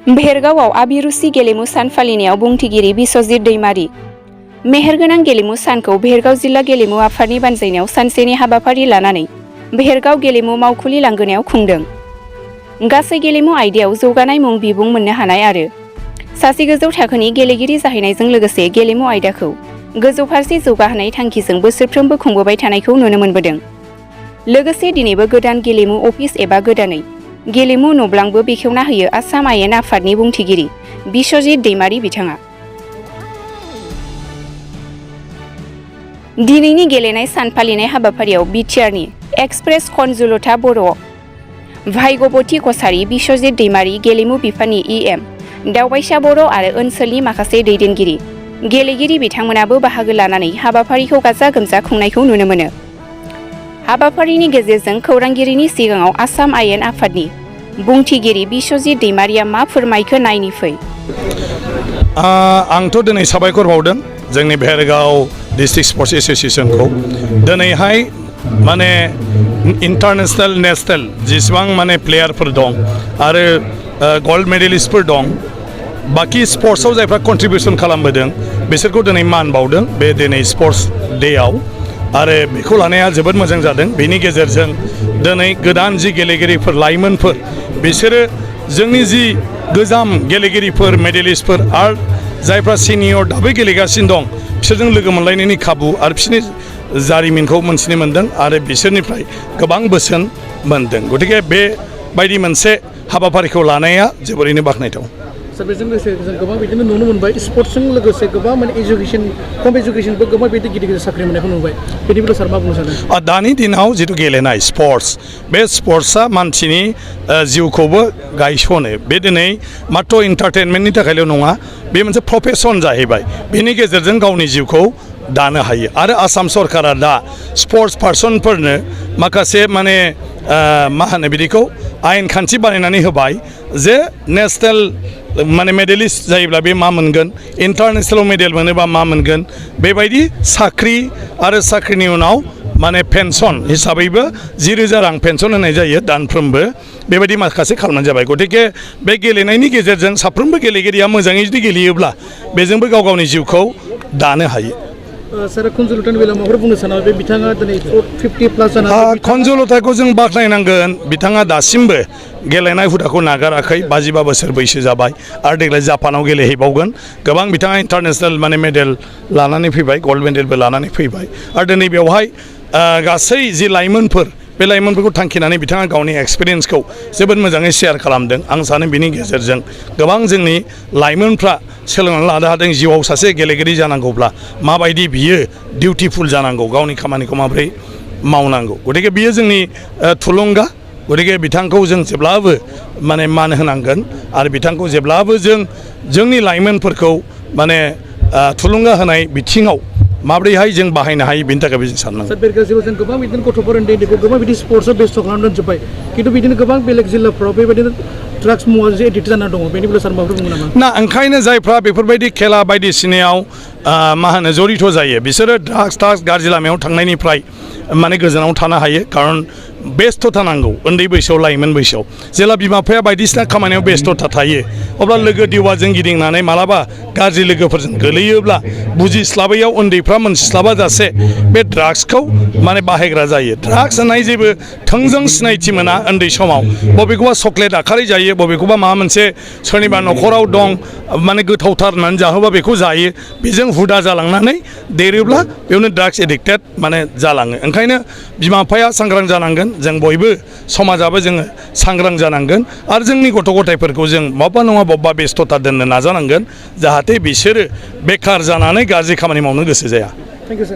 भेरगावआव आबिरुसि गेलेमु सान फालिनायाव बुंथिगिरि बिश्वजित दैमारी। मेहेरगोनां गेलेमु सानखौ भेरगाव जिल्ला गेलेमु आफादनि बानजायनायाव सानसेनि हाबाफारि लानानै भेरगाव गेलेमु मावखुलि लांगोनायाव खुंदों। गासै गेलेमु आयदायाव जौगानाय मुं बिबुं मोननो हानाय आरो सासे गोजौ थाखोनि गेलेगिरि जाहैनायजों लोगोसे गेलेमु आयदाखौ गोजौ फारसे जौगाहोनाय थांखिजों बोसोरफ्रोमबो खुंबोबाय थानायखौ नुनो मोनबोदों। लोगोसे दिनैबो गोदान गेलेमु अफिस एबा गोदानै गेलेमु नब्लांबो बेखेवना होयो आसाम आयेन आफादनि बुंथिगिरि बिश्वजित दैमारी बिथाङा। दिनैनि गेलेनाय सान फालिनाय हाबाफारियाव बिटिआरनि एक्सप्रेस कनजुलता बर', भाग्यबती कसारी, बिश्वजित दैमारी, गेलेमु बिफाननि इएम दावबायसा बर' आरो ओनसोलनि माखासे दैदेनगिरि गेलेगिरि बिथांमोनाबो बाहागो लानानै हाबाफारिखौ गाजा गोमजा खुंनायखौ नुनो मोनो। हाबाफारिनि गेजेरजों खौरांगिरिनि सिगाङाव आसाम आयेन आफादनि बुंथिगिरि बिश्वजित दैमारीया मा फोरमायखो नायनि फै। आंथ' दिनै साबायखर बावदों जोंनि भेरगाव डिस्ट्रिक्ट स्पर्ट्स एसोसिएशनखौ। दिनैहाय माने इन्टारनेशनेल नेशनेल जेसेबां माने प्लेयारफोर दं आरो गल्ड मेडेलिस्टफोर दं, बाखि स्पर्ट्सआव जायफ्रा कन्ट्रिबिउसन खालामबोदों बिसोरखौ दिनै मान बावदों बे दिनै स्पर्ट्स डेआव। आरो बेखौ लानाया जोबोद मोजां जादों। बेनि गेजेरजों दिनै गोदान जि गेलेगिरिफोर लाइमोनफोर बिसोरो जोंनि जि गोजाम गेलेगिरिफोर मेडेलिस्टफोर आरो जायफ्रा सिनियर दाबो गेलेगासिनो दं बिसोरजों लोगो मोनलायनायनि खाबु आरो बिसोरनि जारिमिनखौ मोनथिनो मोनदों आरो बिसोरनिफ्राय गोबां बोसोन मोनदों। गतिके बेबायदि मोनसे हाबाफारिखौ लानाया जोबोरैनो बाख्नायथाव। बेजों लोगोसे जों गोबां बिदिनो नुनो मोनबाय स्पर्ट्सजों लोगोसे गोबां माने एजुकेशन कम एजुकेशनबो गोबां बिदि गिदिर गिदिर साख्रि मोननायखौ नुबाय। बेनि बेलायाव सार मा बुंनो सानो? दानि दिनाव जिथु गेलेनाय स्पर्ट्स, बे स्पर्ट्सआ मानसिनि जिउखौबो गायसनो। बे दिनै मात्र इन्टारटेनमेन्टनि थाखायल' नङा, बे मोनसे प्रफेसन जाहैबाय। बेनि गेजेरजों गावनि जिउखौ दानो हायो। आरो आसाम सरकारा दा स्पर्ट्स पार्सनफोरनो माखासे माने मा होनो बिदिखौ आयेन खान्थि बानायनानै होबाय जे नेशनेल माने मेडेलिस्ट जायोब्ला बे मा मोनगोन, इन्टारनेशनेल मेडेल मोनोबा मा मोनगोन, बेबायदि साख्रि आरो साख्रिनि उनाव माने पेन्सन हिसाबैबो 10,000 रां पेन्सन होनाय जायो दानफ्रोमबो। बेबायदि माखासे खालामनाय जाबाय। गतिके बे गेलेनायनि गेजेरजों साफ्रोमबो गेलेगिरिया मोजाङै जुदि गेलेयोब्ला बेजोंबो गाव गावनि जिउखौ दानो हायो। सार कनजुलतानि बेलायाव माबाफोर बुंनो सानो? बे बिथाङा दिनै 50+ जाना कनजुलताखौ जों बाख्नायनांगोन। बिथाङा दासिमबो गेलेनाय हुदाखौ नागाराखै। 52 बोसोर बैसो जाबाय आरो देग्लाय जापानाव गेलेहैबावगोन। गोबां बिथाङा इन्टारनेशनेल माने मेडेल लानानै फैबाय, गल्ड मेडेलबो लानानै फैबाय। आरो दिनै बेवहाय गासै जि लाइमोनफोर, बे लाइमोनफोरखौ थांखिनानै बिथाङा गावनि एक्सपिरियेन्सखौ जोबोद मोजाङै शेयार खालामदों। आं सानो बिनि गेजेरजों गोबां जोंनि लाइमोनफ्रा सोलोंनानै लानो हादों जिउआव सासे गेलेगिरि जानांगौब्ला माबायदि बियो डिउटिफुल जानांगौ, गावनि खामानिखौ माबोरै मावनांगौ। गतिके बियो जोंनि थुलुंगा। गतिके बिथांखौ जों जेब्लाबो माने मान होनांगोन आरो बिथांखौ जेब्लाबो जोंनि लाइमोनफोरखौ माने थुलुंगा होनाय बिथिङाव माब्रैहाय जों बाहायनो हायो बेनि थाखाय जों साननांगौ। बेरगाव जों गोबां बिदिनो गथ'फोर उन्दैखौ गोबां बिदि स्पर्ट्सआव बेस्थ' खालामनानै जोब्बाय, खिन्थु बिदिनो गोबां बेलेग जिल्लाफ्राव बेबायदिनो ड्राग्स मुवा जे एडिक्ट जाना दङ। बेनि बेलायाव सार माबाफोर बुङो नामा? ना, ओंखायनो जायफ्रा बेफोरबायदि खेला बायदिसिनायाव मा होनो जड़ित जायो बिसोरो ड्राग्स गाज्रि लामायाव थांनायनिफ्राय माने गोजानाव थानो हायो। खारन बेस्थ' थानांगौ उन्दै बैसोआव, लाइमोन बैसोआव। जेब्ला बिमा बिफाया बायदिसिना खामानियाव बेस्थ' थायो अब्ला लोगो दिवाजों गिदिंनानै मालाबा गाज्रि लोगोफोरजों गोलैयोब्ला बुजिस्लाबैयाव उन्दैफ्रा मोनथिस्लाबा जासे बे ड्राग्सखौ माने बाहायग्रा जायो। ड्राग्स होननाय जेबो थोंजों सिनायथि मोना उन्दै समाव। बबेखौबा चक्लेट आखारै जायो, बबेखौबा माबा मोनसे सोरनिबा न'खराव दं माने गोथावथार होननानै जाहोबा बेखौ जायो। बेजों हुदा जालांनानै देरोब्ला बेयावनो ड्राग्स एडिक्टेड माने जालाङो। ओंखायनो बिमा बिफाया सांग्रां जानांगोन, जों बयबो समाजाबो जोङो सांग्रां जानांगोन आरो जोंनि गथ' गथायफोरखौ जों बबेबा नङा बबेबा बेस्थ'ता दोननो नाजानांगोन जाहाथे बिसोरो बेखार जानानै गाज्रि खामानि मावनो गोसो जाया। Thank you sir.